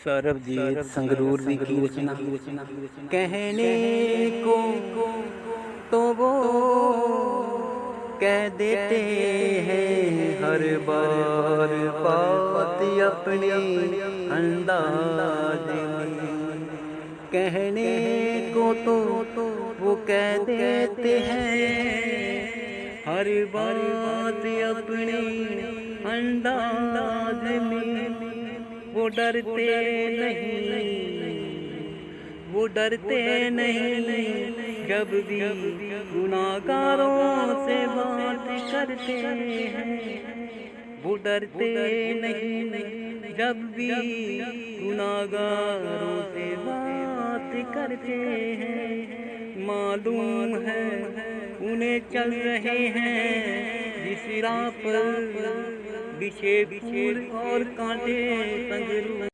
सरबजीत संगरूरवी की रचना। कहने को तो वो कह देते हैं हर बार बात अपने अंदाज में। कहने को तो वो कह देते हैं हर बात अपने अंदाज में। वो डरते नहीं जब भी गुनाहगारों से बात करते हैं। वो डरते नहीं जब भी गुनाहगारों से बात करते हैं। मालूम है उन्हें चल रहे हैं जिस राह पर बिछे फूल और कांटे संगरूर